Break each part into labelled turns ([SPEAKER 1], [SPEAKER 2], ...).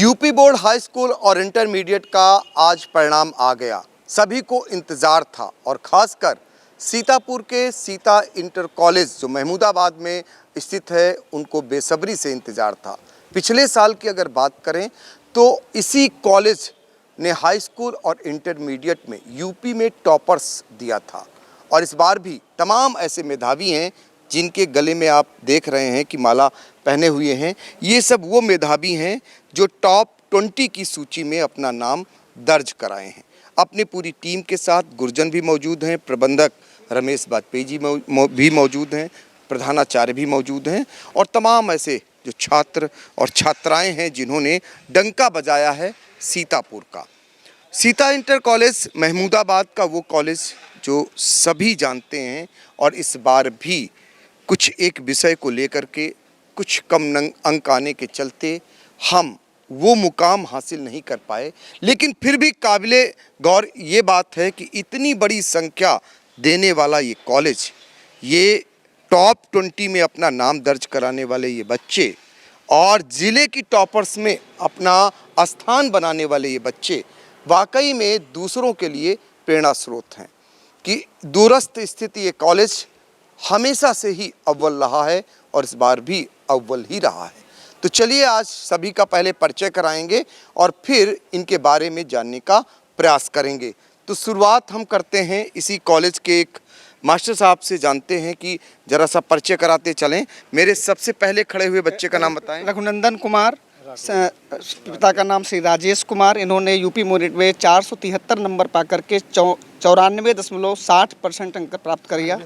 [SPEAKER 1] UP board high school और intermediate का आज परिणाम आ गया। सभी को इंतज़ार था और ख़ासकर सीतापुर के सीता इंटर कॉलेज जो महमूदाबाद में स्थित है उनको बेसब्री से इंतज़ार था। पिछले साल की अगर बात करें तो इसी कॉलेज ने हाई स्कूल और इंटरमीडिएट में यूपी में टॉपर्स दिया था और इस बार भी तमाम ऐसे मेधावी हैं जिनके गले में आप देख रहे हैं कि माला पहने हुए हैं। ये सब वो मेधावी हैं जो टॉप 20 की सूची में अपना नाम दर्ज कराए हैं। अपनी पूरी टीम के साथ गुरजन भी मौजूद हैं, प्रबंधक रमेश बाजपेयी जी भी मौजूद हैं, प्रधानाचार्य भी मौजूद हैं और तमाम ऐसे जो छात्र और छात्राएं हैं जिन्होंने डंका बजाया है सीतापुर का। सीता इंटर कॉलेज महमूदाबाद का वो कॉलेज जो सभी जानते हैं और इस बार भी कुछ एक विषय को लेकर के कुछ कम अंक आने के चलते हम वो मुकाम हासिल नहीं कर पाए, लेकिन फिर भी काबिले गौर ये बात है कि इतनी बड़ी संख्या देने वाला ये कॉलेज, ये टॉप 20 में अपना नाम दर्ज कराने वाले ये बच्चे और ज़िले की टॉपर्स में अपना स्थान बनाने वाले ये बच्चे वाकई में दूसरों के लिए प्रेरणा स्रोत हैं कि दूरस्थ स्थित ये कॉलेज हमेशा से ही अव्वल रहा है और इस बार भी अव्वल ही रहा है। तो चलिए आज सभी का पहले परिचय कराएंगे और फिर इनके बारे में जानने का प्रयास करेंगे। तो शुरुआत हम करते हैं इसी कॉलेज के एक मास्टर साहब से, जानते हैं कि जरा सा परिचय कराते चलें। मेरे सबसे पहले खड़े हुए बच्चे का नाम बताएं।
[SPEAKER 2] रघुनंदन कुमार, पिता का नाम श्री राजेश कुमार। इन्होंने यूपी मेरिट में 473 नंबर पा करके 94.60% अंक प्राप्त किया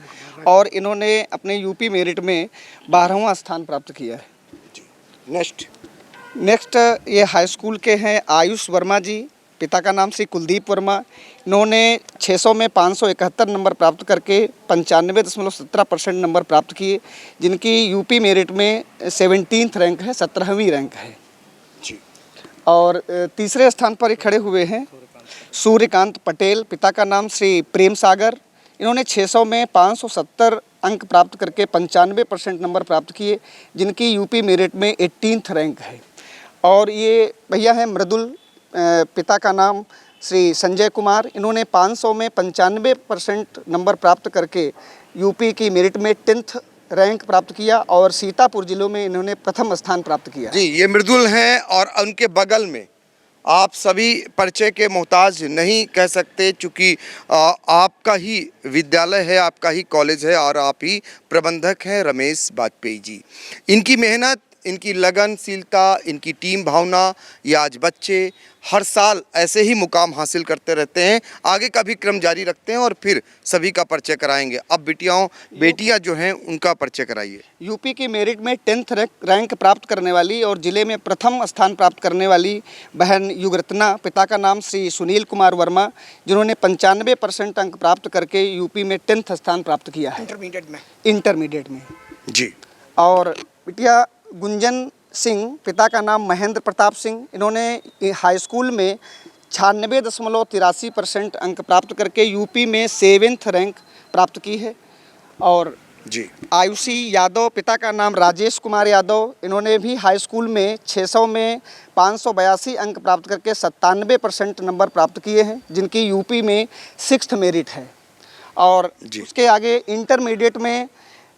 [SPEAKER 2] और इन्होंने अपने यूपी मेरिट में 12वां स्थान प्राप्त किया है। नेक्स्ट ये हाई स्कूल के हैं आयुष वर्मा जी। पिता का नाम श्री कुलदीप वर्मा। इन्होंने 600 में 571 नंबर प्राप्त करके 95.17% नंबर प्राप्त किए, जिनकी यूपी मेरिट में 17th रैंक है, 17वीं रैंक है जी। और तीसरे स्थान पर खड़े हुए हैं सूर्यकांत पटेल। पिता का नाम श्री प्रेम सागर। इन्होंने 600 में 570 अंक प्राप्त करके 95% नंबर प्राप्त किए, जिनकी यूपी मेरिट में 18th रैंक है। और ये भैया हैं मृदुल। पिता का नाम श्री संजय कुमार। इन्होंने 500 में 95% नंबर प्राप्त करके यूपी की मेरिट में 10th रैंक प्राप्त किया और सीतापुर जिलों में इन्होंने प्रथम स्थान प्राप्त किया
[SPEAKER 1] जी। ये मृदुल हैं और उनके बगल में आप सभी परिचय के मोहताज नहीं कह सकते, चूँकि आपका ही विद्यालय है, आपका ही कॉलेज है और आप ही प्रबंधक हैं, रमेश बाजपेयी जी। इनकी मेहनत, इनकी लगनशीलता, इनकी टीम भावना, ये आज बच्चे हर साल ऐसे ही मुकाम हासिल करते रहते हैं। आगे का भी क्रम जारी रखते हैं और फिर सभी का परिचय कराएंगे। अब बेटियां जो हैं उनका परिचय कराइए।
[SPEAKER 2] यूपी की मेरिट में 10th रैंक प्राप्त करने वाली और जिले में प्रथम स्थान प्राप्त करने वाली बहन युगरत्ना। पिता का नाम श्री सुनील कुमार वर्मा, जिन्होंने 95% अंक प्राप्त करके यूपी में 10th स्थान प्राप्त किया है इंटरमीडिएट में
[SPEAKER 1] जी।
[SPEAKER 2] और बिटिया गुंजन सिंह। पिता का नाम महेंद्र प्रताप सिंह। इन्होंने हाई स्कूल में 96.83% अंक प्राप्त करके यूपी में 7th रैंक प्राप्त की है। और
[SPEAKER 1] जी
[SPEAKER 2] आयुषी यादव। पिता का नाम राजेश कुमार यादव। इन्होंने भी हाई स्कूल में 600 में 582 अंक प्राप्त करके 97% नंबर प्राप्त किए हैं, जिनकी यूपी में 6th मेरिट है। और उसके आगे इंटरमीडिएट में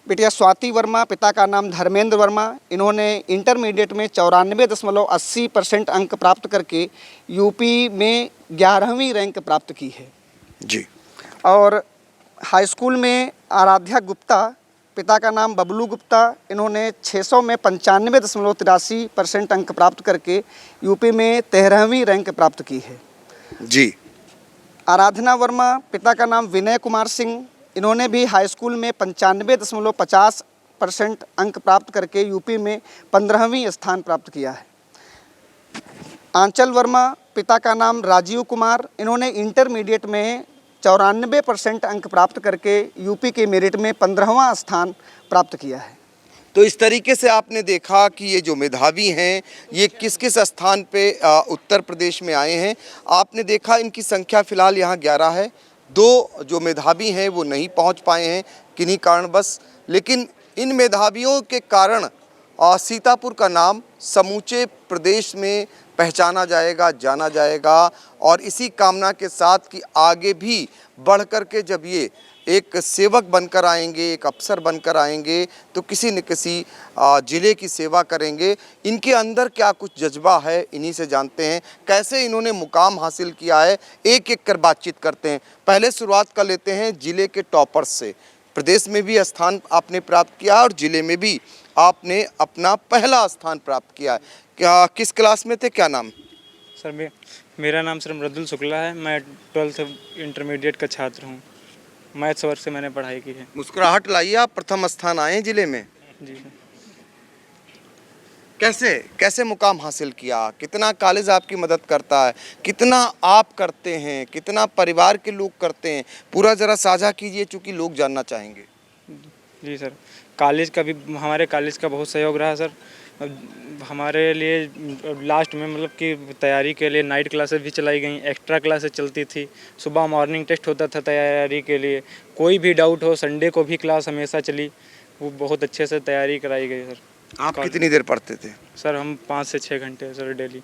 [SPEAKER 2] बिटिया स्वाति वर्मा। पिता का नाम धर्मेंद्र वर्मा। इन्होंने इंटरमीडिएट में 94.80% अंक प्राप्त करके यूपी में 11वीं रैंक प्राप्त की है
[SPEAKER 1] जी।
[SPEAKER 2] और हाई स्कूल में आराध्या गुप्ता। पिता का नाम बबलू गुप्ता। इन्होंने 600 में 95.83% अंक प्राप्त करके यूपी में 13वीं रैंक प्राप्त की है
[SPEAKER 1] जी।
[SPEAKER 2] आराधना वर्मा। पिता का नाम विनय कुमार सिंह। इन्होंने भी हाई स्कूल में 95.50% अंक प्राप्त करके यूपी में 15वीं स्थान प्राप्त किया है। आंचल वर्मा। पिता का नाम राजीव कुमार। इन्होंने इंटरमीडिएट में 94% अंक प्राप्त करके यूपी के मेरिट में 15वां स्थान प्राप्त किया है।
[SPEAKER 1] तो इस तरीके से आपने देखा कि ये जो मेधावी हैं ये किस किस स्थान पे उत्तर प्रदेश में आए हैं। आपने देखा इनकी संख्या फ़िलहाल यहाँ 11 है। 2 जो मेधावी हैं वो नहीं पहुँच पाए हैं किन्हीं कारणवश, लेकिन इन मेधावियों के कारण सीतापुर का नाम समूचे प्रदेश में पहचाना जाएगा, जाना जाएगा और इसी कामना के साथ कि आगे भी बढ़ कर के जब ये एक सेवक बनकर आएंगे, एक अफसर बनकर आएंगे तो किसी न किसी ज़िले की सेवा करेंगे। इनके अंदर क्या कुछ जज्बा है, इन्हीं से जानते हैं कैसे इन्होंने मुकाम हासिल किया है। एक एक कर बातचीत करते हैं। पहले शुरुआत कर लेते हैं ज़िले के टॉपर्स से। प्रदेश में भी स्थान आपने प्राप्त किया और ज़िले में भी आपने अपना पहला स्थान प्राप्त किया है। क्या किस क्लास में थे, क्या नाम?
[SPEAKER 3] सर मेरा नाम सर मृदुल शुक्ला है। मैं 12th इंटरमीडिएट का छात्र हूँ। मैथ्स वर्ग से मैंने पढ़ाई की है।
[SPEAKER 1] मुस्कुराहट लाइए, आप प्रथम स्थान आए हैं जिले में।
[SPEAKER 3] जी सर।
[SPEAKER 1] कैसे कैसे मुकाम हासिल किया? कितना कॉलेज आपकी मदद करता है, कितना आप करते हैं, कितना परिवार के लोग करते हैं, पूरा ज़रा साझा कीजिए चूँकि लोग जानना चाहेंगे।
[SPEAKER 3] जी सर, कॉलेज का भी हमारे कॉलेज का बहुत सहयोग रहा सर। हमारे लिए लास्ट में मतलब कि तैयारी के लिए नाइट क्लासेस भी चलाई गई, एक्स्ट्रा क्लासेस चलती थी, सुबह मॉर्निंग टेस्ट होता था तैयारी के लिए। कोई भी डाउट हो संडे को भी क्लास हमेशा चली, वो बहुत अच्छे से तैयारी कराई गई सर।
[SPEAKER 1] आप कितनी देर पढ़ते थे?
[SPEAKER 3] सर हम 5 से 6 घंटे सर डेली।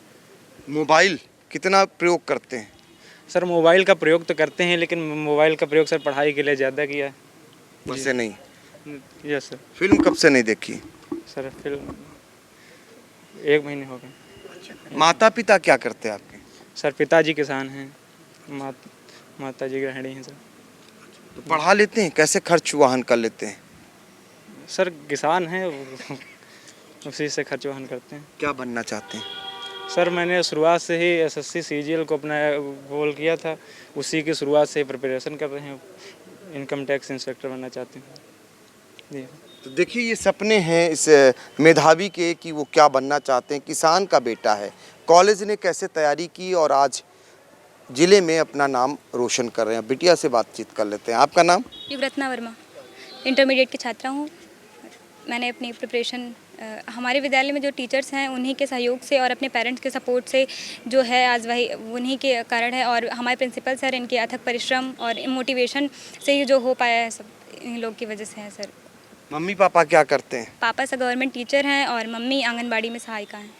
[SPEAKER 1] मोबाइल कितना प्रयोग करते हैं?
[SPEAKER 3] सर मोबाइल का प्रयोग तो करते हैं, लेकिन मोबाइल का प्रयोग सर पढ़ाई के लिए ज़्यादा किया है।
[SPEAKER 1] वैसे नहीं।
[SPEAKER 3] Yes sir.
[SPEAKER 1] फिल्म कब से नहीं देखी?
[SPEAKER 3] सर फिल्म 1 महीने हो गए।
[SPEAKER 1] माता पिता क्या करते हैं आपके?
[SPEAKER 3] सर पिताजी किसान हैं, माताजी गृहिणी हैं सर।
[SPEAKER 1] तो पढ़ा लेते हैं, कैसे खर्च वाहन कर लेते हैं?
[SPEAKER 3] सर किसान हैं, उसी से खर्च वहन करते हैं।
[SPEAKER 1] क्या बनना चाहते हैं?
[SPEAKER 3] सर मैंने शुरुआत से ही एसएससी सीजीएल को अपना गोल किया था, उसी की शुरुआत से प्रिपरेशन कर रहे हैं। इनकम टैक्स इंस्पेक्टर बनना चाहते हैं जी।
[SPEAKER 1] तो देखिए ये सपने हैं इस मेधावी के कि वो क्या बनना चाहते हैं। किसान का बेटा है, कॉलेज ने कैसे तैयारी की और आज ज़िले में अपना नाम रोशन कर रहे हैं। बिटिया से बातचीत कर लेते हैं। आपका नाम?
[SPEAKER 4] युगरत्ना वर्मा, इंटरमीडिएट की छात्रा हूँ। मैंने अपनी प्रिपरेशन हमारे विद्यालय में जो टीचर्स हैं उन्हीं के सहयोग से और अपने पेरेंट्स के सपोर्ट से जो है आज वही उन्हीं के कारण है, और हमारे प्रिंसिपल सर इनके अथक परिश्रम और मोटिवेशन से ही जो हो पाया है, सब इन लोग की वजह से है सर।
[SPEAKER 1] मम्मी पापा क्या करते हैं?
[SPEAKER 4] पापा से गवर्नमेंट टीचर हैं और मम्मी आंगनबाड़ी में सहायिका हैं।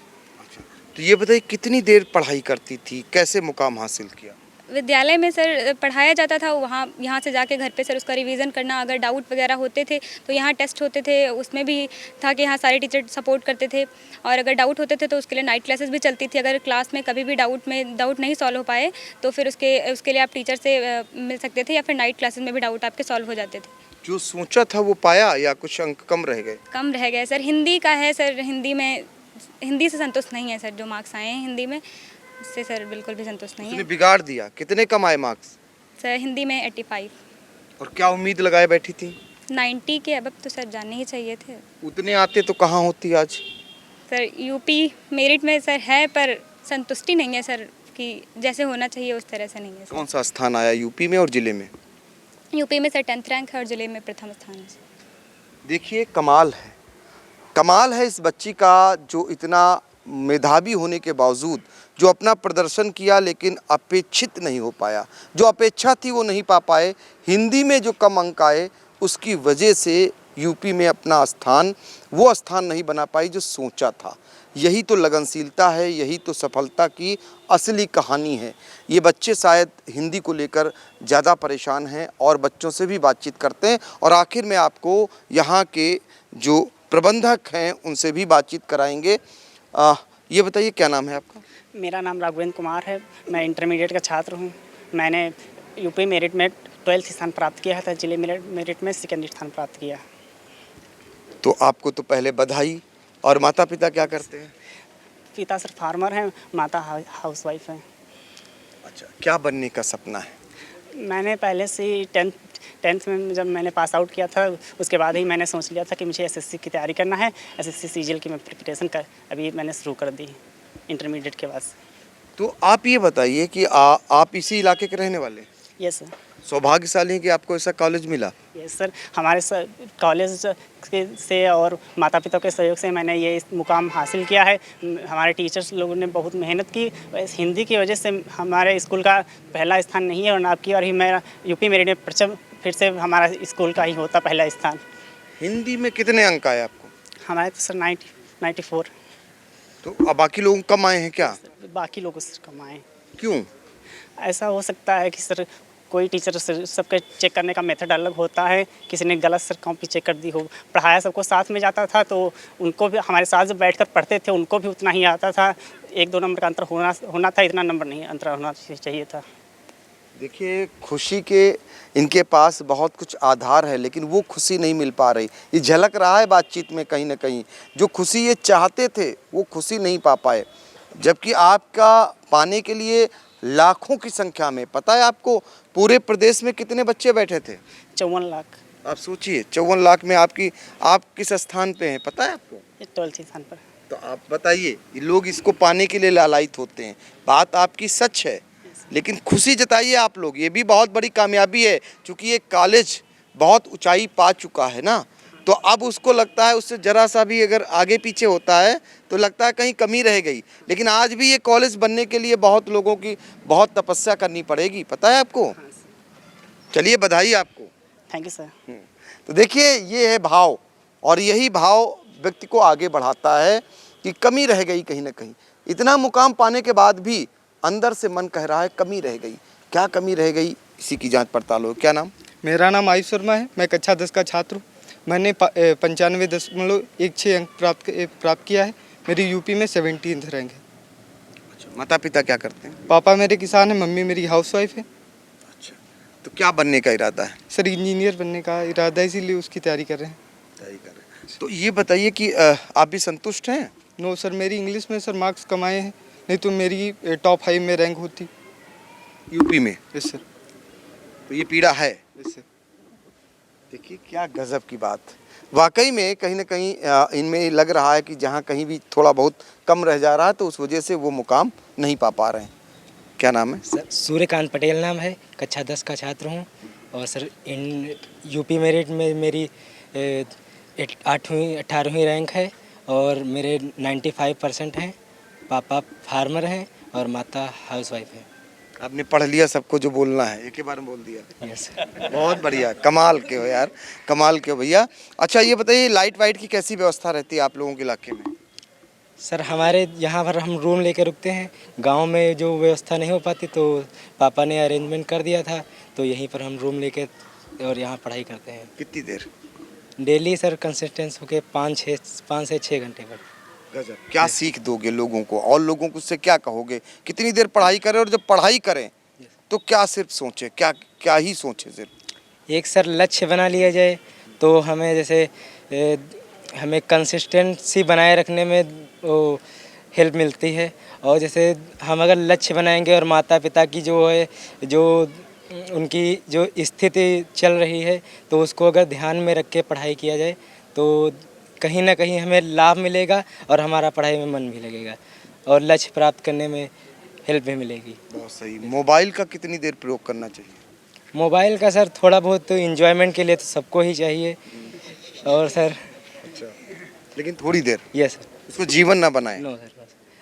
[SPEAKER 1] तो ये बताइए कितनी देर पढ़ाई करती थी, कैसे मुकाम हासिल किया?
[SPEAKER 4] विद्यालय में सर पढ़ाया जाता था, वहाँ यहाँ से जाके घर पे सर उसका रिवीजन करना, अगर डाउट वगैरह होते थे तो यहाँ टेस्ट होते थे, उसमें भी था कि यहाँ सारे टीचर सपोर्ट करते थे। और अगर डाउट होते थे तो उसके लिए नाइट क्लासेस भी चलती थी। अगर क्लास में कभी भी डाउट नहीं सॉल्व हो पाए तो फिर उसके लिए आप टीचर से मिल सकते थे, या फिर नाइट क्लासेस में भी डाउट आपके सॉल्व हो जाते थे।
[SPEAKER 1] जो सोचा था वो पाया या कुछ अंक कम रह गए?
[SPEAKER 4] कम रह गए सर। हिंदी का है सर, हिंदी से संतुष्ट नहीं है सर। जो मार्क्स आए हैं हिंदी में उससे सर बिल्कुल भी संतुष्ट नहीं
[SPEAKER 1] उसने
[SPEAKER 4] है
[SPEAKER 1] बिगाड़ दिया। कितने कम आए मार्क्स?
[SPEAKER 4] सर। हिंदी में 85।
[SPEAKER 1] और क्या उम्मीद लगाए बैठी थी?
[SPEAKER 4] 90 के अब तो सर जाने ही चाहिए थे।
[SPEAKER 1] उतने आते तो कहाँ होती आज?
[SPEAKER 4] सर यूपी मेरिट में सर है, पर संतुष्टि नहीं है सर कि जैसे होना चाहिए उस तरह से नहीं है सर।
[SPEAKER 1] कौन सा स्थान आया यूपी में और जिले में?
[SPEAKER 4] यूपी में सर 10th रैंक है और जिले में प्रथम स्थान है सर।
[SPEAKER 1] देखिए कमाल है इस बच्ची का, जो इतना मेधावी होने के बावजूद जो अपना प्रदर्शन किया लेकिन अपेक्षित नहीं हो पाया। जो अपेक्षा थी वो नहीं पा पाए। हिंदी में जो कम अंक आए उसकी वजह से यूपी में अपना वो स्थान नहीं बना पाई जो सोचा था। यही तो लगनशीलता है, यही तो सफलता की असली कहानी है। ये बच्चे शायद हिंदी को लेकर ज़्यादा परेशान हैं और बच्चों से भी बातचीत करते हैं और आखिर में आपको यहाँ के जो प्रबंधक हैं उनसे भी बातचीत कराएंगे। ये बताइए क्या नाम है आपका?
[SPEAKER 5] मेरा नाम राघवेंद्र कुमार है। मैं इंटरमीडिएट का छात्र हूँ। मैंने यूपी मेरिट में 12th स्थान प्राप्त किया था, जिले मेरिट में 2nd स्थान प्राप्त किया।
[SPEAKER 1] तो आपको तो पहले बधाई। और माता पिता क्या करते हैं?
[SPEAKER 5] पिता सर फार्मर हैं, माता हाउसवाइफ हैं।
[SPEAKER 1] अच्छा, क्या बनने का सपना है?
[SPEAKER 5] मैंने पहले से ही 10th में जब मैंने पास आउट किया था उसके बाद ही मैंने सोच लिया था कि मुझे एसएससी की तैयारी करना है। एसएससी सीजीएल की मैं प्रिपरेशन अभी मैंने शुरू कर दी इंटरमीडिएट के बाद।
[SPEAKER 1] तो आप ये बताइए कि आप इसी इलाके के रहने वाले?
[SPEAKER 5] Yes sir.
[SPEAKER 1] सौभाग्यशाली हैं कि आपको ऐसा कॉलेज मिला।
[SPEAKER 5] यस सर, हमारे कॉलेज से और माता पिता के सहयोग से मैंने ये मुकाम हासिल किया है। हमारे टीचर्स लोगों ने बहुत मेहनत की। हिंदी की वजह से हमारे स्कूल का पहला स्थान नहीं है, और अब की और ही मेरा यूपी मेरिट में प्रथम फिर से हमारा स्कूल का ही होता पहला स्थान।
[SPEAKER 1] हिंदी में कितने अंक आए आपको?
[SPEAKER 5] हमारे तो सर 94।
[SPEAKER 1] तो तो अब बाकी लोग कम आए हैं क्या?
[SPEAKER 5] बाकी लोगों से कम आए।
[SPEAKER 1] क्यों?
[SPEAKER 5] ऐसा हो सकता है कि सर कोई टीचर सबके चेक करने का मेथड अलग होता है, किसी ने गलत सर कॉपी चेक कर दी हो। पढ़ाया सबको साथ में जाता था तो उनको भी हमारे साथ जो बैठकर पढ़ते थे उनको भी उतना ही आता था। 1-2 नंबर का अंतर होना था, इतना नंबर नहीं अंतर होना चाहिए था।
[SPEAKER 1] देखिए, खुशी के इनके पास बहुत कुछ आधार है, लेकिन वो खुशी नहीं मिल पा रही। ये झलक रहा है बातचीत में कहीं ना कहीं। जो खुशी ये चाहते थे वो खुशी नहीं पा पाए, जबकि आपका पाने के लिए लाखों की संख्या में, पता है आपको पूरे प्रदेश में कितने बच्चे बैठे थे?
[SPEAKER 5] 54 लाख।
[SPEAKER 1] आप सोचिए, 54 लाख में आप किस स्थान पे हैं पता है आपको?
[SPEAKER 5] 12th स्थान पर।
[SPEAKER 1] तो आप बताइए, ये लोग इसको पाने के लिए लालायित होते हैं। बात आपकी सच है, लेकिन खुशी जताइए आप लोग, ये भी बहुत बड़ी कामयाबी है। क्योंकि ये कॉलेज बहुत ऊंचाई पा चुका है ना, तो अब उसको लगता है उससे ज़रा सा भी अगर आगे पीछे होता है तो लगता है कहीं कमी रह गई। लेकिन आज भी ये कॉलेज बनने के लिए बहुत लोगों की बहुत तपस्या करनी पड़ेगी, पता है आपको? चलिए, बधाई आपको।
[SPEAKER 5] Thank you sir.
[SPEAKER 1] तो देखिए, ये है भाव, और यही भाव व्यक्ति को आगे बढ़ाता है कि कमी रह गई कहीं ना कहीं। इतना मुकाम पाने के बाद भी अंदर से मन कह रहा है कमी रह गई। क्या कमी रह गई, इसी की जांच पड़ताल हो। क्या नाम?
[SPEAKER 6] मेरा नाम आयुष वर्मा है। मैं कक्षा 10 का छात्र हूँ। मैंने 95.16 अंक प्राप्त किया है। मेरी यूपी में 17th रैंक है।
[SPEAKER 1] अच्छा, माता पिता क्या करते हैं?
[SPEAKER 6] पापा मेरे किसान हैं, मम्मी मेरी हाउसवाइफ है।
[SPEAKER 1] अच्छा, तो क्या बनने का इरादा है?
[SPEAKER 6] सर इंजीनियर बनने का इरादा है, इसीलिए उसकी तैयारी कर रहे हैं।
[SPEAKER 1] तैयारी कर रहे हैं। तो ये बताइए कि आप भी संतुष्ट हैं?
[SPEAKER 6] नो सर, मेरी इंग्लिश में सर मार्क्स कमाए हैं, नहीं तो मेरी टॉप 5 में रैंक होती।
[SPEAKER 1] यूपी में?
[SPEAKER 6] Yes sir.
[SPEAKER 1] तो ये पीड़ा है।
[SPEAKER 6] Yes sir.
[SPEAKER 1] देखिए, क्या गजब की बात। वाकई में कहीं ना कहीं इनमें लग रहा है कि जहाँ कहीं भी थोड़ा बहुत कम रह जा रहा है तो उस वजह से वो मुकाम नहीं पा रहे हैं। क्या नाम है?
[SPEAKER 7] सर सूर्यकांत पटेल नाम है, कक्षा 10 का छात्र हूँ। और सर इन यूपी मेरिट में मेरी 8वीं 18वीं रैंक है और मेरे 95% हैं। पापा फार्मर हैं और माता हाउसवाइफ है।
[SPEAKER 1] आपने पढ़ लिया सबको जो बोलना है, एक ही बार में बोल दिया।
[SPEAKER 7] Yes sir.
[SPEAKER 1] बहुत बढ़िया, कमाल के हो यार, कमाल के हो भैया। अच्छा, ये बताइए, लाइट वाइट की कैसी व्यवस्था रहती है आप लोगों के इलाके में?
[SPEAKER 7] सर हमारे यहाँ पर हम रूम लेके रुकते हैं। गांव में जो व्यवस्था नहीं हो पाती तो पापा ने अरेंजमेंट कर दिया था, तो यहीं पर हम रूम लेके और यहाँ पढ़ाई करते हैं।
[SPEAKER 1] कितनी देर?
[SPEAKER 7] डेली सर कंसिस्टेंस होके 5 से 6 घंटे पर।
[SPEAKER 1] गजब। क्या सीख दोगे लोगों को, और लोगों को उससे क्या कहोगे? कितनी देर पढ़ाई करें, और जब पढ़ाई करें तो क्या सिर्फ सोचें, क्या ही सोचें सिर्फ?
[SPEAKER 7] एक सर लक्ष्य बना लिया जाए तो हमें जैसे हमें कंसिस्टेंसी बनाए रखने में वो हेल्प मिलती है। और जैसे हम अगर लक्ष्य बनाएंगे और माता पिता की जो उनकी जो स्थिति चल रही है तो उसको अगर ध्यान में रख के पढ़ाई किया जाए तो कहीं ना कहीं हमें लाभ मिलेगा और हमारा पढ़ाई में मन भी लगेगा और लक्ष्य प्राप्त करने में हेल्प भी मिलेगी।
[SPEAKER 1] बहुत सही। मोबाइल का कितनी देर प्रयोग करना चाहिए?
[SPEAKER 7] मोबाइल का सर थोड़ा बहुत तो एंजॉयमेंट के लिए तो सबको ही चाहिए। और सर
[SPEAKER 1] अच्छा, लेकिन थोड़ी देर?
[SPEAKER 7] Yes sir.
[SPEAKER 1] इसको जीवन ना बनाएं।
[SPEAKER 7] No sir.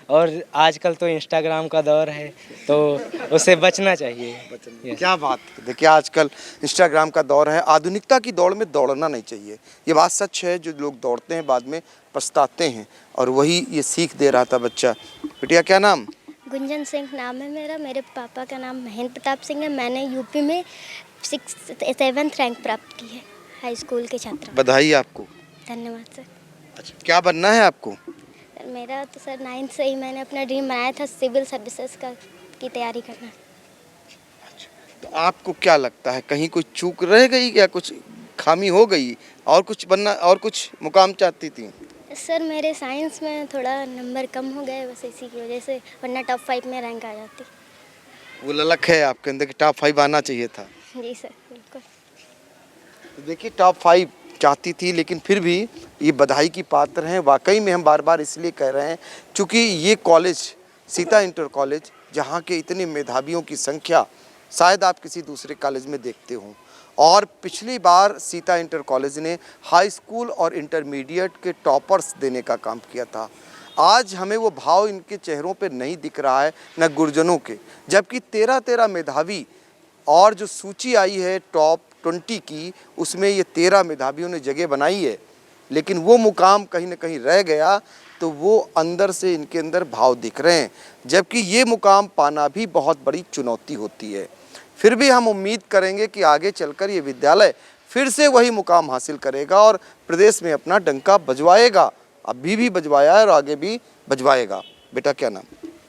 [SPEAKER 7] और आजकल तो इंस्टाग्राम का दौर है तो उससे बचना चाहिए। Yes.
[SPEAKER 1] क्या बात। देखिए, आजकल इंस्टाग्राम का दौर है, आधुनिकता की दौड़ में दौड़ना नहीं चाहिए। ये बात सच है, जो लोग दौड़ते हैं बाद में पछताते हैं, और वही ये सीख दे रहा था बच्चा। बिटिया, क्या नाम?
[SPEAKER 8] गुंजन सिंह नाम है मेरा। मेरे पापा का नाम महेंद्र प्रताप सिंह है। मैंने यूपी में 7th रैंक प्राप्त की है, हाई स्कूल के छात्र।
[SPEAKER 1] बधाई आपको।
[SPEAKER 8] धन्यवाद सर।
[SPEAKER 1] अच्छा, क्या बनना है आपको?
[SPEAKER 8] सर मेरा तो सर 9th से ही मैंने अपना ड्रीम बनाया था सिविल सर्विसेज की तैयारी करना।
[SPEAKER 1] तो आपको क्या लगता है, कहीं कोई चूक रह गई या कुछ खामी हो गई, और कुछ बनना, और कुछ मुकाम चाहती थी?
[SPEAKER 8] सर मेरे साइंस में थोड़ा नंबर कम हो गए, बस इसी की वजह से, वरना टॉप 5 में रैंक आ जाती।
[SPEAKER 1] वो ललक है आपके अंदर कि टॉप 5 आना चाहिए था?
[SPEAKER 8] जी सर, बिल्कुल।
[SPEAKER 1] तो देखिए, टॉप 5 चाहती थी, लेकिन फिर भी ये बधाई की पात्र हैं। वाकई में हम बार बार इसलिए कह रहे हैं क्योंकि ये कॉलेज, सीता इंटर कॉलेज, जहाँ के इतने मेधावियों की संख्या शायद आप किसी दूसरे कॉलेज में देखते हों। और पिछली बार सीता इंटर कॉलेज ने हाई स्कूल और इंटरमीडिएट के टॉपर्स देने का काम किया था। आज हमें वो भाव इनके चेहरों पे नहीं दिख रहा है, न गुरजनों के। जबकि 13 मेधावी, और जो सूची आई है टॉप 20 की, उसमें ये 13 मेधावियों ने जगह बनाई है। लेकिन वो मुकाम कहीं ना कहीं रह गया, तो वो अंदर से इनके अंदर भाव दिख रहे हैं, जबकि ये मुकाम पाना भी बहुत बड़ी चुनौती होती है। फिर भी हम उम्मीद करेंगे कि आगे चलकर ये विद्यालय फिर से वही मुकाम हासिल करेगा और प्रदेश में अपना डंका बजवाएगा। अभी भी बजवाया है और आगे भी बजवाएगा। बेटा क्या नाम?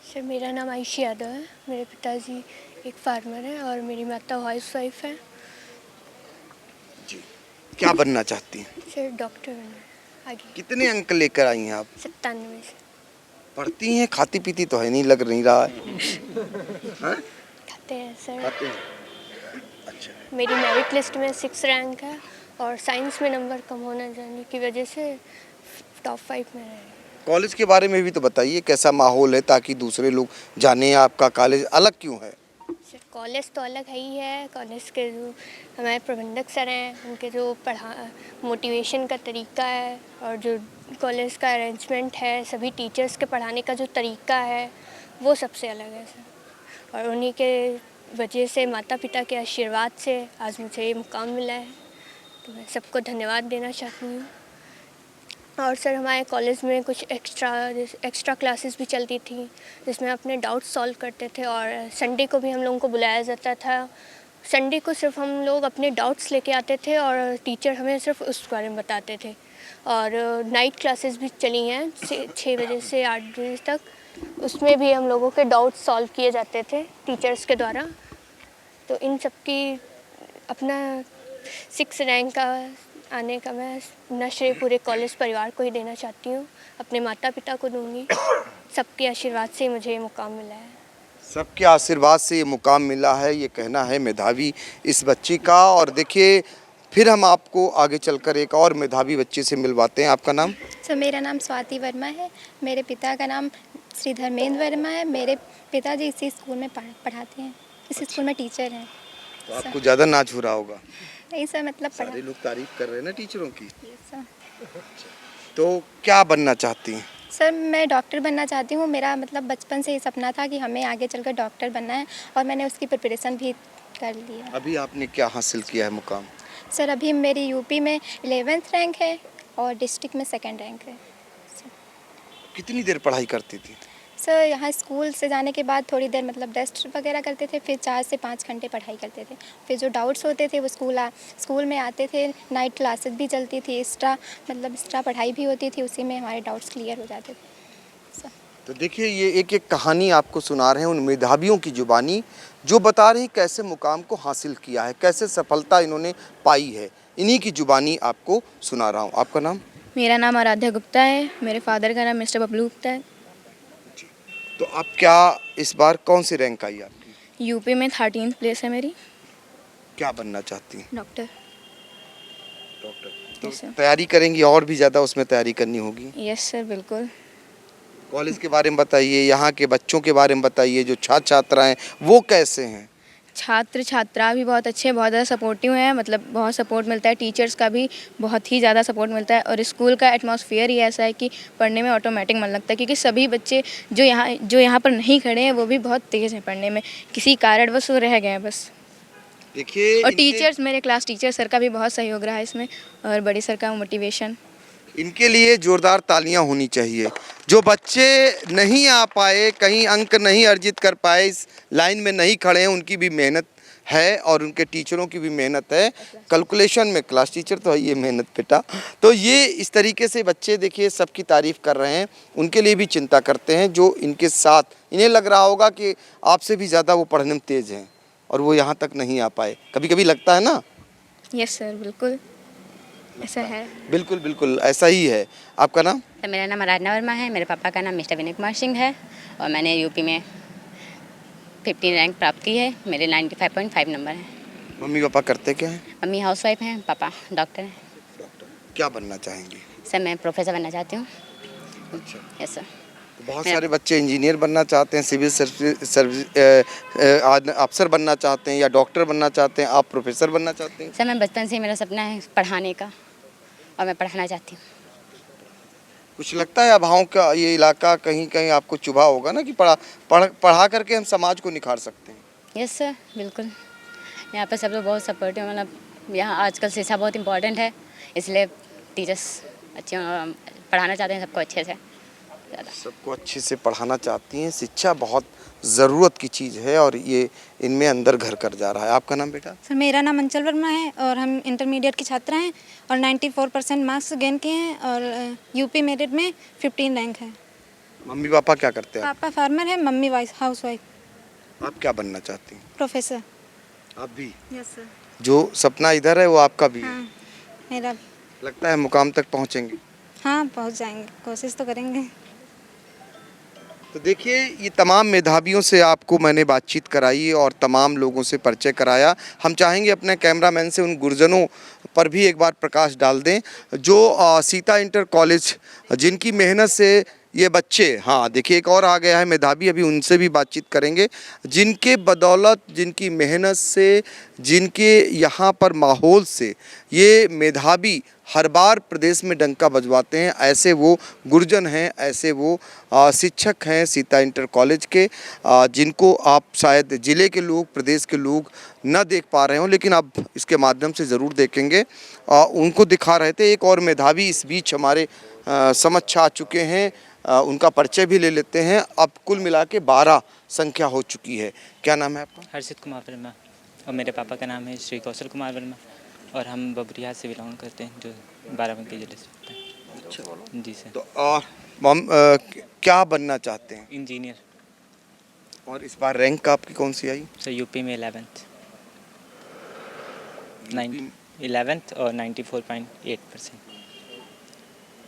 [SPEAKER 9] सर मेरा नाम आयशी यादव है। मेरे पिताजी एक फार्मर हैं और मेरी माता हाउस वाइफ है।
[SPEAKER 1] जी, क्या बनना चाहती हैं?
[SPEAKER 9] सर डॉक्टर बनना है आगे।
[SPEAKER 1] कितने अंक लेकर आई हैं आप?
[SPEAKER 9] 97 से।
[SPEAKER 1] पढ़ती हैं? खाती पीती तो है नहीं, लग नहीं रहा है। हाँ?
[SPEAKER 9] खाते हैं सर।
[SPEAKER 1] खाते हैं। अच्छा।
[SPEAKER 9] मेरी मेरिट लिस्ट में 6 रैंक है और साइंस में नंबर कम होने जाने की वजह से टॉप 5 में रहे।
[SPEAKER 1] कॉलेज के बारे में भी तो बताइए, कैसा माहौल है ताकि दूसरे लोग जाने आपका कॉलेज अलग क्यों है?
[SPEAKER 9] सर कॉलेज तो अलग है ही है। कॉलेज के जो हमारे प्रबंधक सर हैं, उनके जो मोटिवेशन का तरीका है और जो कॉलेज का अरेंजमेंट है, सभी टीचर्स के पढ़ाने का जो तरीका है, वो सबसे अलग है सर। और उन्हीं के वजह से, माता पिता के आशीर्वाद से आज मुझे ये मुकाम मिला है, तो मैं सबको धन्यवाद देना चाहती हूँ। और सर हमारे कॉलेज में कुछ एक्स्ट्रा क्लासेस भी चलती थी, जिसमें अपने डाउट्स सॉल्व करते थे और संडे को भी हम लोगों को बुलाया जाता था। संडे को सिर्फ हम लोग अपने डाउट्स लेके आते थे और टीचर हमें सिर्फ उस बारे में बताते थे। और नाइट क्लासेस भी चली हैं 6 बजे से 8 बजे तक, उसमें भी हम लोगों के डाउट्स सॉल्व किए जाते थे टीचर्स के द्वारा। तो इन सब की अपना 6 रैंक का आने का मैं न श्रेय पूरे कॉलेज परिवार को ही देना चाहती हूँ, अपने माता पिता को दूंगी। सबके आशीर्वाद से मुझे ये मुकाम मिला है।
[SPEAKER 1] सबके आशीर्वाद से ये मुकाम मिला है, ये कहना है मेधावी इस बच्ची का। और देखिए, फिर हम आपको आगे चलकर एक और मेधावी बच्चे से मिलवाते हैं। आपका नाम?
[SPEAKER 10] सर मेरा नाम स्वाति वर्मा है। मेरे पिता का नाम श्री धर्मेंद्र वर्मा है। मेरे पिताजी इसी स्कूल में पढ़ाते हैं, इस स्कूल में टीचर हैं।
[SPEAKER 1] तो आपको ज़्यादा नाच हो रहा होगा?
[SPEAKER 10] नहीं सर, मतलब
[SPEAKER 1] सारे लोग तारीफ कर रहे हैं ना टीचरों की।
[SPEAKER 10] सर।
[SPEAKER 1] तो क्या बनना चाहती हैं?
[SPEAKER 10] सर मैं डॉक्टर बनना चाहती हूँ। मेरा मतलब बचपन से ही सपना था कि हमें आगे चलकर डॉक्टर बनना है और मैंने उसकी प्रिपरेशन भी कर ली है।
[SPEAKER 1] अभी आपने क्या हासिल किया है मुकाम?
[SPEAKER 10] सर अभी मेरी यूपी में 11th रैंक है और डिस्ट्रिक्ट में 2nd रैंक है।
[SPEAKER 1] कितनी देर पढ़ाई करती थी?
[SPEAKER 10] सर यहाँ स्कूल से जाने के बाद थोड़ी देर मतलब टेस्ट वगैरह करते थे, फिर 4 से 5 घंटे पढ़ाई करते थे। फिर जो डाउट्स होते थे वो स्कूल में आते थे। नाइट क्लासेस भी चलती थी, एक्स्ट्रा पढ़ाई भी होती थी, उसी में हमारे डाउट्स क्लियर हो जाते थे सर।
[SPEAKER 1] तो देखिए, ये एक एक कहानी आपको सुना रहे हैं उन मेधावियों की जुबानी, जो बता रही कैसे मुकाम को हासिल किया है, कैसे सफलता इन्होंने पाई है। इन्हीं की जुबानी आपको सुना रहा हूँ। आपका नाम?
[SPEAKER 11] मेरा नाम आराध्या गुप्ता है। मेरे फादर का नाम मिस्टर बबलू गुप्ता है।
[SPEAKER 1] तो आप क्या इस बार कौन सी रैंक आई आपकी?
[SPEAKER 11] यूपी में 13th प्लेस है मेरी।
[SPEAKER 1] क्या बनना चाहती हैं?
[SPEAKER 11] डॉक्टर।
[SPEAKER 1] तो तैयारी करेंगी, और भी ज़्यादा उसमें तैयारी करनी होगी?
[SPEAKER 11] यस सर, बिल्कुल।
[SPEAKER 1] कॉलेज के बारे में बताइए, यहाँ के बच्चों के बारे में बताइए, जो छात्र छात्राएं वो कैसे हैं?
[SPEAKER 11] छात्र छात्रा भी बहुत अच्छे, बहुत ज़्यादा सपोर्टिव हैं। मतलब बहुत सपोर्ट मिलता है, टीचर्स का भी बहुत ही ज़्यादा सपोर्ट मिलता है। और स्कूल का एटमॉस्फेयर ही ऐसा है कि पढ़ने में ऑटोमेटिक मन लगता है, क्योंकि सभी बच्चे जो यहाँ पर नहीं खड़े हैं वो भी बहुत तेज़ हैं पढ़ने में, किसी कारणवश वो रह गए हैं बस।
[SPEAKER 1] देखिए,
[SPEAKER 11] और टीचर्स, मेरे क्लास टीचर सर का भी बहुत सहयोग रहा है इसमें, और बड़ी सर का मोटिवेशन।
[SPEAKER 1] इनके लिए जोरदार तालियां होनी चाहिए। जो बच्चे नहीं आ पाए, कहीं अंक नहीं अर्जित कर पाए, इस लाइन में नहीं खड़े हैं, उनकी भी मेहनत है और उनके टीचरों की भी मेहनत है। कैलकुलेशन में क्लास टीचर तो है ये मेहनत बेटा। तो ये इस तरीके से बच्चे देखिए सबकी तारीफ़ कर रहे हैं, उनके लिए भी चिंता करते हैं जो इनके साथ, इन्हें लग रहा होगा कि आपसे भी ज़्यादा वो पढ़ने में तेज़ हैं और वो यहाँ तक नहीं आ पाए। कभी कभी लगता है ना?
[SPEAKER 11] यस सर, बिल्कुल ऐसा है।
[SPEAKER 1] बिल्कुल बिल्कुल ऐसा ही है। आपका नाम?
[SPEAKER 12] तो मेरा नाम आराधना वर्मा है। मेरे पापा का नाम मिस्टर विनय कुमार सिंह है और मैंने यूपी में 15 रैंक प्राप्त की है। मेरे 95.5 नंबर हैं।
[SPEAKER 1] मम्मी पापा करते क्या हैं?
[SPEAKER 12] मम्मी हाउसवाइफ हैं, पापा डॉक्टर हैं।
[SPEAKER 1] क्या बनना चाहेंगी?
[SPEAKER 12] सर मैं प्रोफेसर बनना चाहती हूँ।
[SPEAKER 1] अच्छा।
[SPEAKER 12] Yes sir.
[SPEAKER 1] बहुत सारे बच्चे इंजीनियर बनना चाहते हैं, सिविल सर्विस अफसर बनना चाहते हैं या डॉक्टर बनना चाहते हैं। आप प्रोफेसर बनना चाहते हैं?
[SPEAKER 12] सर मैं बचपन से मेरा सपना है पढ़ाने का और मैं पढ़ाना चाहती हूँ।
[SPEAKER 1] कुछ लगता है अभावों का ये इलाका कहीं कहीं आपको चुभा होगा ना कि पढ़ा करके हम समाज को निखार सकते हैं?
[SPEAKER 12] यस सर, बिल्कुल। यहाँ पर सब लोग बहुत सपोर्टिव, मतलब यहाँ आजकल शिक्षा बहुत इम्पोर्टेंट है, इसलिए टीचर्स अच्छे पढ़ाना चाहते हैं सबको अच्छे से ज़्यादा।
[SPEAKER 1] सबको अच्छे से पढ़ाना चाहती हैं। शिक्षा बहुत ज़रूरत की चीज़ है और ये इनमें अंदर घर कर जा रहा है। आपका नाम बेटा?
[SPEAKER 13] सर मेरा नाम अंचल वर्मा है और हम इंटरमीडिएट की छात्रा हैं और 94% मार्क्स गेन किए हैं और यूपी मेरिट में 15 रैंक है।
[SPEAKER 1] मम्मी पापा क्या करते हैं?
[SPEAKER 13] पापा फार्मर है, मम्मी हाउस वाइफ।
[SPEAKER 1] आप क्या बनना चाहती हैं?
[SPEAKER 13] प्रोफेसर।
[SPEAKER 1] आप भी?
[SPEAKER 13] Yes sir.
[SPEAKER 1] जो सपना इधर है वो आपका भी है?
[SPEAKER 13] हाँ मेरा।
[SPEAKER 1] लगता है मुकाम तक पहुँचेंगे?
[SPEAKER 13] हाँ पहुँच जाएंगे, कोशिश तो करेंगे।
[SPEAKER 1] तो देखिए, ये तमाम मेधावियों से आपको मैंने बातचीत कराई और तमाम लोगों से परिचय कराया। हम चाहेंगे अपने कैमरामैन से उन गुरजनों पर भी एक बार प्रकाश डाल दें जो सीता इंटर कॉलेज, जिनकी मेहनत से ये बच्चे, हाँ देखिए एक और आ गया है मेधावी, अभी उनसे भी बातचीत करेंगे, जिनके बदौलत, जिनकी मेहनत से, जिनके यहाँ पर माहौल से ये मेधावी हर बार प्रदेश में डंका बजवाते हैं। ऐसे वो गुरजन हैं, ऐसे वो शिक्षक हैं सीता इंटर कॉलेज के, जिनको आप शायद ज़िले के लोग, प्रदेश के लोग न देख पा रहे हों, लेकिन अब इसके माध्यम से ज़रूर देखेंगे। उनको दिखा रहे थे। एक और मेधावी इस बीच हमारे समक्ष आ चुके हैं, उनका परिचय भी ले लेते हैं। अब कुल मिला के 12 संख्या हो चुकी है। क्या नाम है आपका?
[SPEAKER 3] हर्षित कुमार वर्मा और मेरे पापा का नाम है श्री कौशल कुमार वर्मा और हम बबरिया से बिलोंग करते हैं, जो बाराबंकी जिले से होता है। अच्छा जी सर।
[SPEAKER 1] तो क्या बनना चाहते हैं?
[SPEAKER 3] इंजीनियर।
[SPEAKER 1] और इस बार रैंक आपकी कौन सी आई?
[SPEAKER 3] सर यूपी में 11th और 94.8%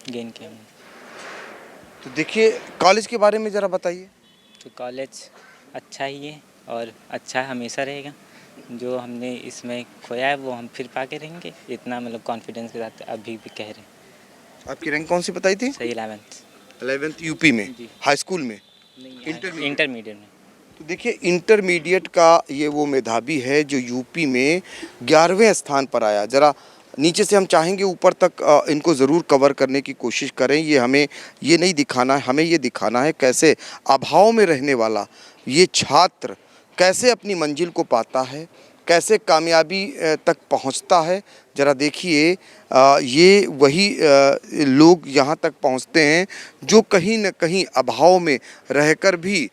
[SPEAKER 3] गेन किया हमने।
[SPEAKER 1] तो देखिए, कॉलेज के बारे में ज़रा बताइए।
[SPEAKER 3] तो कॉलेज अच्छा ही है और अच्छा हमेशा रहेगा। जो हमने इसमें खोया है वो हम फिर पाके रहेंगे, इतना मतलब कॉन्फिडेंस के साथ अभी भी कह रहे हैं।
[SPEAKER 1] आपकी रैंक कौन सी बताई थी?
[SPEAKER 3] सही
[SPEAKER 1] 11th यूपी में, हाई स्कूल में,
[SPEAKER 3] इंटरमीडिएट में।
[SPEAKER 1] तो देखिए, इंटरमीडिएट का ये वो मेधावी है जो यूपी में 11वें स्थान पर आया। ज़रा नीचे से हम चाहेंगे ऊपर तक इनको ज़रूर कवर करने की कोशिश करें। ये हमें ये नहीं दिखाना है, हमें ये दिखाना है कैसे अभाव में रहने वाला ये छात्र कैसे अपनी मंजिल को पाता है, कैसे कामयाबी तक पहुंचता है। ज़रा देखिए, ये वही लोग यहाँ तक पहुंचते हैं जो कहीं न कहीं अभाव में रहकर भी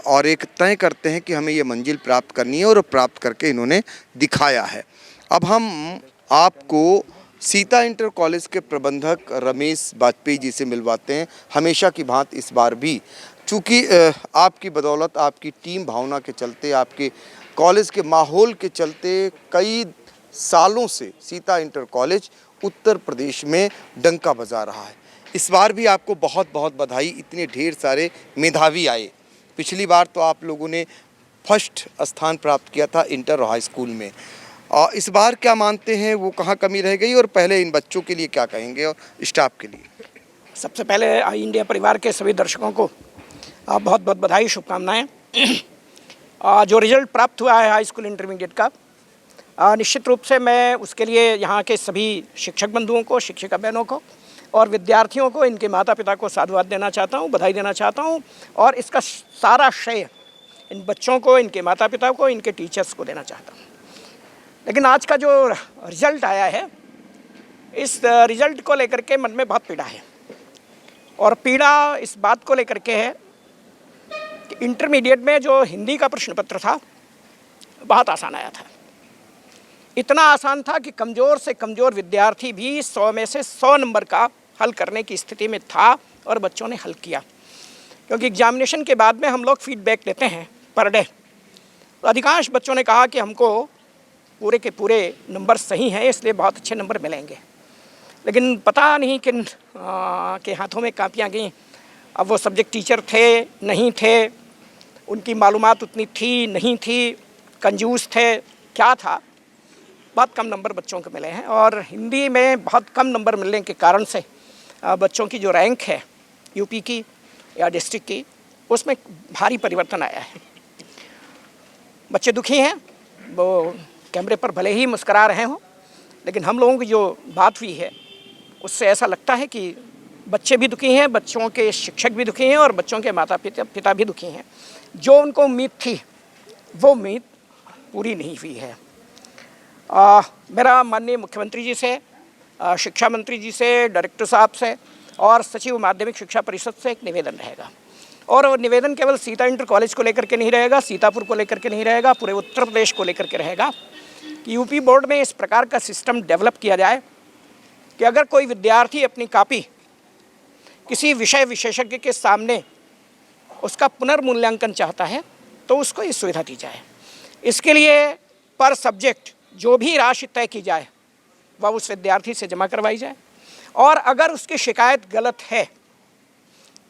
[SPEAKER 1] और एक तय करते हैं कि हमें ये मंजिल प्राप्त करनी है और प्राप्त करके इन्होंने दिखाया है। अब हम आपको सीता इंटर कॉलेज के प्रबंधक रमेश वाजपेयी जी से मिलवाते हैं, हमेशा की भांति इस बार भी। चूँकि आपकी बदौलत, आपकी टीम भावना के चलते, आपके कॉलेज के माहौल के चलते कई सालों से सीता इंटर कॉलेज उत्तर प्रदेश में डंका बजा रहा है। इस बार भी आपको बहुत बहुत बधाई, इतने ढेर सारे मेधावी आए। पिछली बार तो आप लोगों ने फर्स्ट स्थान प्राप्त किया था इंटर और हाई स्कूल में। इस बार क्या मानते हैं, वो कहाँ कमी रह गई, और पहले इन बच्चों के लिए क्या कहेंगे और स्टाफ के लिए?
[SPEAKER 14] सबसे पहले आई इंडिया परिवार के सभी दर्शकों को बहुत बहुत बधाई, शुभकामनाएं। जो रिजल्ट प्राप्त हुआ है हाई स्कूल इंटरमीडिएट का, निश्चित रूप से मैं उसके लिए यहाँ के सभी शिक्षक बंधुओं को, शिक्षिका बहनों को और विद्यार्थियों को, इनके माता पिता को साधुवाद देना चाहता हूँ, बधाई देना चाहता हूँ। और इसका सारा श्रेय इन बच्चों को, इनके माता पिता को, इनके टीचर्स को देना चाहता हूँ। लेकिन आज का जो रिज़ल्ट आया है, इस रिज़ल्ट को लेकर के मन में बहुत पीड़ा है। और पीड़ा इस बात को लेकर के है कि इंटरमीडिएट में जो हिंदी का प्रश्न पत्र था बहुत आसान आया था। इतना आसान था कि कमज़ोर से कमज़ोर विद्यार्थी भी 100 में से 100 नंबर का हल करने की स्थिति में था और बच्चों ने हल किया। क्योंकि एग्जामिनेशन के बाद में हम लोग फीडबैक लेते हैं पर डे, तो अधिकांश बच्चों ने कहा कि हमको पूरे के पूरे नंबर सही हैं, इसलिए बहुत अच्छे नंबर मिलेंगे। लेकिन पता नहीं किन के हाथों में कापियाँ गईं। अब वो सब्जेक्ट टीचर थे, नहीं थे, उनकी मालूमात उतनी थी, नहीं थी, कंजूस थे, क्या था, बहुत कम नंबर बच्चों को मिले हैं। और हिंदी में बहुत कम नंबर मिलने के कारण से बच्चों की जो रैंक है यूपी की या डिस्ट्रिक्ट की, उसमें भारी परिवर्तन आया है। बच्चे दुखी हैं, वो कैमरे पर भले ही मुस्करा रहे हों, लेकिन हम लोगों की जो बात हुई है उससे ऐसा लगता है कि बच्चे भी दुखी हैं, बच्चों के शिक्षक भी दुखी हैं और बच्चों के माता पिता भी दुखी हैं। जो उनको उम्मीद थी वो उम्मीद पूरी नहीं हुई है। मेरा माननीय मुख्यमंत्री जी से शिक्षा मंत्री जी से, डायरेक्टर साहब से और सचिव माध्यमिक शिक्षा परिषद से एक निवेदन रहेगा। और वो निवेदन केवल सीता इंटर कॉलेज को लेकर के नहीं रहेगा, सीतापुर को लेकर के नहीं रहेगा, पूरे उत्तर प्रदेश को लेकर के रहेगा कि यूपी बोर्ड में इस प्रकार का सिस्टम डेवलप किया जाए कि अगर कोई विद्यार्थी अपनी कॉपी किसी विषय विशेषज्ञ के सामने उसका पुनर्मूल्यांकन चाहता है तो उसको ये सुविधा दी जाए। इसके लिए पर सब्जेक्ट जो भी राशि तय की जाए वह उस विद्यार्थी से जमा करवाई जाए, और अगर उसकी शिकायत गलत है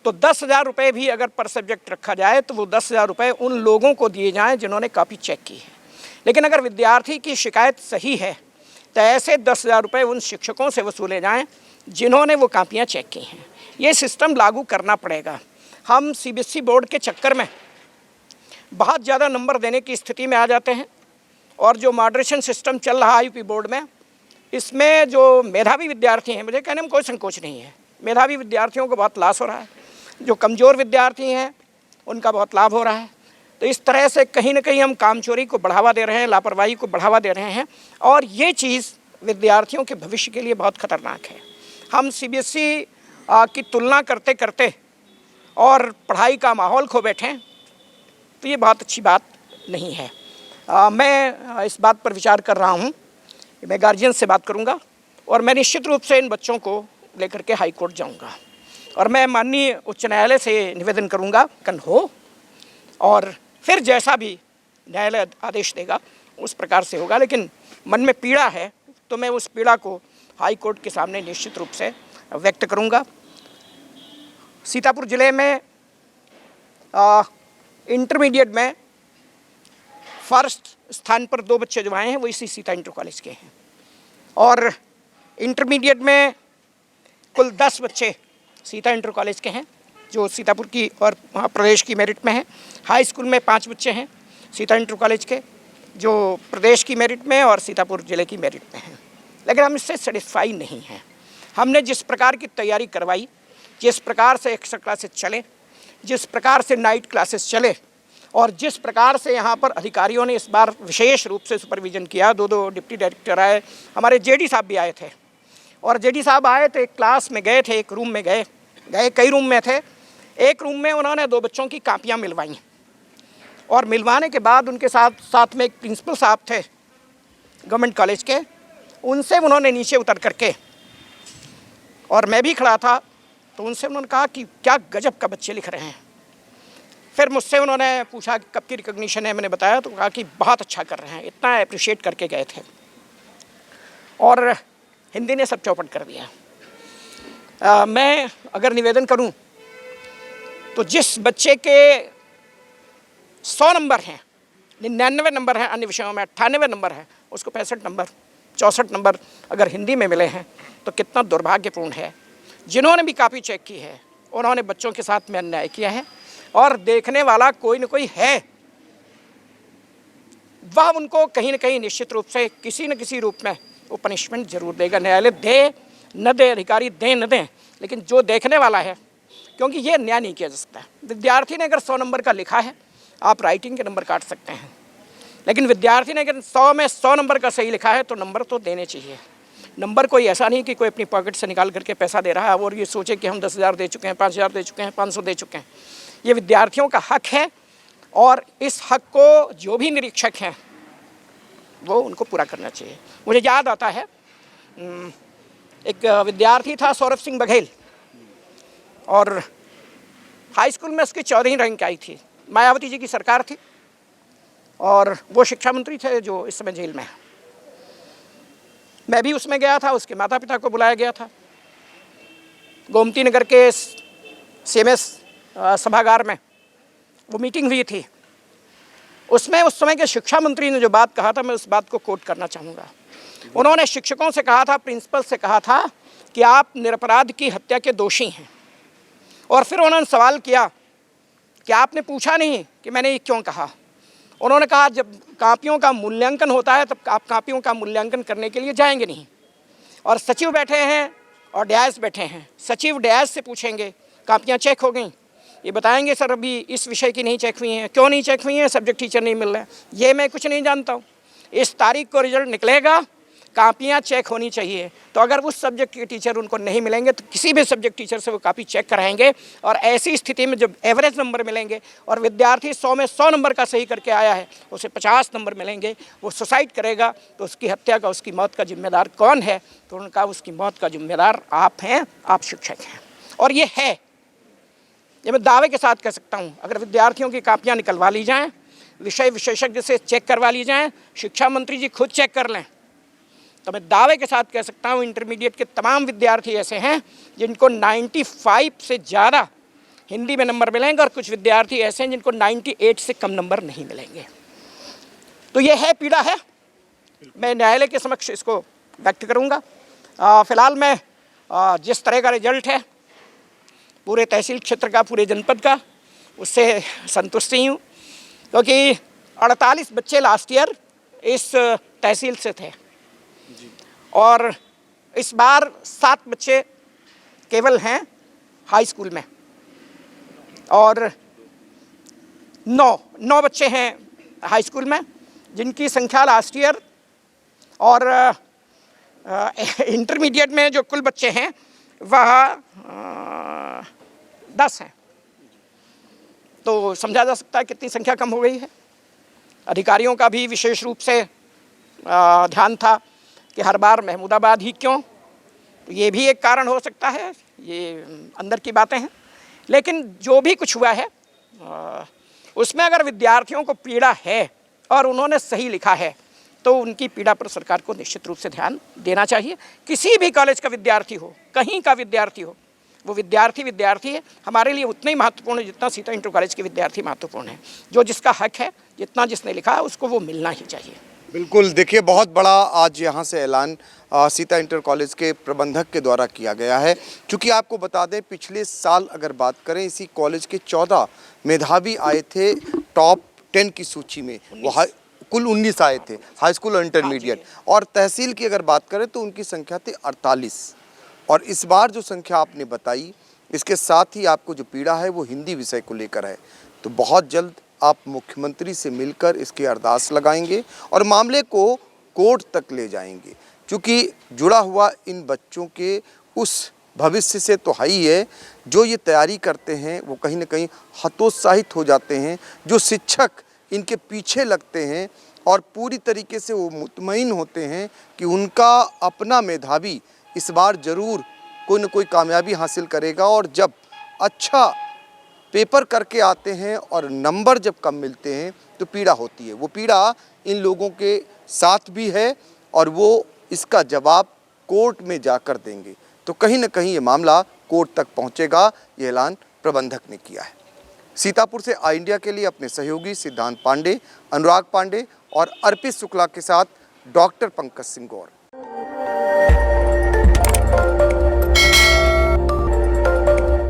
[SPEAKER 14] तो 10,000 रुपये भी अगर पर सब्जेक्ट रखा जाए तो वो 10,000 रुपये उन लोगों को दिए जाएं जिन्होंने कॉपी चेक की है। लेकिन अगर विद्यार्थी की शिकायत सही है तो ऐसे 10,000 रुपये उन शिक्षकों से वसूले जाएं जिन्होंने वो कॉपियाँ चेक की हैं। ये सिस्टम लागू करना पड़ेगा। हम CBSE बोर्ड के चक्कर में बहुत ज़्यादा नंबर देने की स्थिति में आ जाते हैं, और जो मॉडरेशन सिस्टम चल रहा है यूपी बोर्ड में, इसमें जो मेधावी विद्यार्थी हैं, मुझे कहने में कोई संकोच नहीं है, मेधावी विद्यार्थियों को बहुत लॉस हो रहा है, जो कमज़ोर विद्यार्थी हैं उनका बहुत लाभ हो रहा है। तो इस तरह से कहीं ना कहीं हम कामचोरी को बढ़ावा दे रहे हैं, लापरवाही को बढ़ावा दे रहे हैं, और ये चीज़ विद्यार्थियों के भविष्य के लिए बहुत ख़तरनाक है। हम CBSE की तुलना करते करते और पढ़ाई का माहौल खो बैठें तो ये बहुत अच्छी बात नहीं है। मैं इस बात पर विचार कर रहा हूँ कि मैं गार्जियन से बात करूँगा, और मैं निश्चित रूप से इन बच्चों को लेकर के हाई कोर्ट जाऊँगा, और मैं माननीय उच्च न्यायालय से निवेदन करूँगा कन हो, और फिर जैसा भी न्यायालय आदेश देगा उस प्रकार से होगा। लेकिन मन में पीड़ा है तो मैं उस पीड़ा को हाई कोर्ट के सामने निश्चित रूप से व्यक्त करूँगा। सीतापुर ज़िले में इंटरमीडिएट में फर्स्ट स्थान पर 2 बच्चे जो आए हैं वो इसी सीता इंटर कॉलेज के हैं, और इंटरमीडिएट में कुल 10 बच्चे सीता इंटर कॉलेज के हैं जो सीतापुर की और प्रदेश की मेरिट में हैं। हाई स्कूल में 5 बच्चे हैं सीता इंटर कॉलेज के जो प्रदेश की मेरिट में और सीतापुर ज़िले की मेरिट में हैं। लेकिन हम इससे सेटिस्फाई नहीं हैं। हमने जिस प्रकार की तैयारी करवाई, जिस प्रकार से एक्स्ट्रा क्लासेस चले, जिस प्रकार से नाइट क्लासेस चले, और जिस प्रकार से यहाँ पर अधिकारियों ने इस बार विशेष रूप से सुपरविज़न किया, 2 डिप्टी डायरेक्टर आए, हमारे JD साहब भी आए थे, और JD साहब आए तो एक क्लास में गए थे, एक रूम में गए कई रूम में थे। एक रूम में उन्होंने 2 बच्चों की कापियाँ मिलवाई, और मिलवाने के बाद उनके साथ में एक प्रिंसिपल साहब थे गवर्नमेंट कॉलेज के, उनसे उन्होंने नीचे उतर करके, और मैं भी खड़ा था, तो उनसे उन्होंने कहा कि क्या गजब का बच्चे लिख रहे हैं। फिर मुझसे उन्होंने पूछा कि कब की रिकॉग्निशन है, मैंने बताया तो कहा कि बहुत अच्छा कर रहे हैं, इतना अप्रिशिएट करके गए थे, और हिंदी ने सब चौपट कर दिया। मैं अगर निवेदन करूं तो जिस बच्चे के 100 नंबर हैं, 99 नंबर हैं अन्य विषयों में, 98 नंबर हैं, उसको 65 नंबर 64 नंबर अगर हिंदी में मिले हैं तो कितना दुर्भाग्यपूर्ण है। जिन्होंने भी कॉपी चेक की है उन्होंने बच्चों के साथ में अन्याय किया है, और देखने वाला कोई न कोई है, वह उनको कहीं न कहीं निश्चित रूप से किसी न किसी रूप में वो पनिशमेंट जरूर देगा। न्यायालय दे न दे, अधिकारी दें न दें, लेकिन जो देखने वाला है, क्योंकि ये अन्याय नहीं किया जा सकता। विद्यार्थी ने अगर 100 नंबर का लिखा है, आप राइटिंग के नंबर काट सकते हैं, लेकिन विद्यार्थी ने अगर 100 में 100 नंबर का सही लिखा है तो नंबर तो देने चाहिए। नंबर कोई ऐसा नहीं कि कोई अपनी पॉकेट से निकाल करके पैसा दे रहा है और ये सोचे कि हम 10,000 दे चुके हैं, 5,000 दे चुके हैं, 500 दे चुके हैं। ये विद्यार्थियों का हक है, और इस हक को जो भी निरीक्षक हैं वो उनको पूरा करना चाहिए। मुझे याद आता है, एक विद्यार्थी था सौरभ सिंह बघेल, और हाई स्कूल में उसकी 14वीं रैंक आई थी। मायावती जी की सरकार थी, और वो शिक्षा मंत्री थे जो इस समय जेल में है। मैं भी उसमें गया था, उसके माता पिता को बुलाया गया था। गोमती नगर के CMS सभागार में वो मीटिंग हुई थी। उसमें उस समय के शिक्षा मंत्री ने जो बात कहा था, मैं उस बात को कोट करना चाहूँगा। उन्होंने शिक्षकों से कहा था, प्रिंसिपल से कहा था कि आप निरपराध की हत्या के दोषी हैं, और फिर उन्होंने सवाल किया कि आपने पूछा नहीं कि मैंने ये क्यों कहा। उन्होंने कहा जब कापियों का मूल्यांकन होता है तब आप कापियों का मूल्यांकन करने के लिए जाएंगे नहीं, और सचिव बैठे हैं और डैश बैठे हैं। सचिव डैश से पूछेंगे कापियाँ चेक हो गई, ये बताएंगे सर अभी इस विषय की नहीं चेक हुई हैं। क्यों नहीं चेक हुई हैं? सब्जेक्ट टीचर नहीं मिल रहा है। ये मैं कुछ नहीं जानता हूँ। इस तारीख को रिजल्ट निकलेगा, कापियाँ चेक होनी चाहिए। तो अगर उस सब्जेक्ट के टीचर उनको नहीं मिलेंगे तो किसी भी सब्जेक्ट टीचर से वो कापी चेक कराएंगे, और ऐसी स्थिति में जब एवरेज नंबर मिलेंगे और विद्यार्थी 100 में 100 नंबर का सही करके आया है, उसे 50 नंबर मिलेंगे, वो सुसाइड करेगा तो उसकी हत्या का, उसकी मौत का जिम्मेदार कौन है? तो उनका उसकी मौत का जिम्मेदार आप हैं, आप शिक्षक हैं। और ये है, ये मैं दावे के साथ कह सकता हूँ। अगर विद्यार्थियों की कापियाँ निकलवा ली जाएँ, विषय विशेषज्ञ से चेक करवा ली जाएँ, शिक्षा मंत्री जी खुद चेक कर लें, तो मैं दावे के साथ कह सकता हूँ इंटरमीडिएट के तमाम विद्यार्थी ऐसे हैं जिनको 95 से ज़्यादा हिंदी में नंबर मिलेंगे, और कुछ विद्यार्थी ऐसे हैं जिनको 98 से कम नंबर नहीं मिलेंगे। तो ये है, पीड़ा है, मैं न्यायालय के समक्ष इसको व्यक्त करूँगा। फ़िलहाल मैं जिस तरह का रिजल्ट है पूरे तहसील क्षेत्र का, पूरे जनपद का, उससे संतुष्ट ही हूँ, क्योंकि 48 बच्चे लास्ट ईयर इस तहसील से थे और इस बार 7 बच्चे केवल हैं हाई स्कूल में, और 9 बच्चे हैं हाई स्कूल में, जिनकी संख्या लास्ट ईयर, और इंटरमीडिएट में जो कुल बच्चे हैं वह 10 हैं। तो समझा जा सकता है कितनी संख्या कम हो गई है। अधिकारियों का भी विशेष रूप से ध्यान था कि हर बार महमूदाबाद ही क्यों, तो ये भी एक कारण हो सकता है, ये अंदर की बातें हैं। लेकिन जो भी कुछ हुआ है उसमें अगर विद्यार्थियों को पीड़ा है और उन्होंने सही लिखा है तो उनकी पीड़ा पर सरकार को निश्चित रूप से ध्यान देना चाहिए। किसी भी कॉलेज का विद्यार्थी हो, कहीं का विद्यार्थी हो, वो विद्यार्थी है, हमारे लिए उतना ही महत्वपूर्ण है जितना सीता इंटर कॉलेज के विद्यार्थी महत्वपूर्ण है। जो जिसका हक है, जितना जिसने लिखा है उसको वो मिलना ही चाहिए।
[SPEAKER 1] बिल्कुल, देखिए बहुत बड़ा आज यहाँ से ऐलान सीता इंटर कॉलेज के प्रबंधक के द्वारा किया गया है। चूँकि आपको बता दें, पिछले साल अगर बात करें, इसी कॉलेज के 14 मेधावी आए थे टॉप 10 की सूची में, वो कुल 19 आए थे हाई स्कूल और इंटरमीडिएट, और तहसील की अगर बात करें तो उनकी संख्या थी 48। और इस बार जो संख्या आपने बताई, इसके साथ ही आपको जो पीड़ा है वो हिंदी विषय को लेकर है। तो बहुत जल्द आप मुख्यमंत्री से मिलकर इसकी अरदास लगाएंगे और मामले को कोर्ट तक ले जाएंगे, क्योंकि जुड़ा हुआ इन बच्चों के उस भविष्य से तो है ही है, जो ये तैयारी करते हैं वो कहीं ना कहीं हतोत्साहित हो जाते हैं। जो शिक्षक इनके पीछे लगते हैं और पूरी तरीके से वो मुतमईन होते हैं कि उनका अपना मेधावी इस बार ज़रूर कोई न कोई कामयाबी हासिल करेगा, और जब अच्छा पेपर करके आते हैं और नंबर जब कम मिलते हैं तो पीड़ा होती है। वो पीड़ा इन लोगों के साथ भी है और वो इसका जवाब कोर्ट में जाकर देंगे। तो कहीं न कहीं ये मामला कोर्ट तक पहुंचेगा, ये ऐलान प्रबंधक ने किया है। सीतापुर से आई इंडिया के लिए अपने सहयोगी सिद्धांत पांडे, अनुराग पांडे और अर्पित शुक्ला के साथ डॉक्टर पंकज सिंह गौर।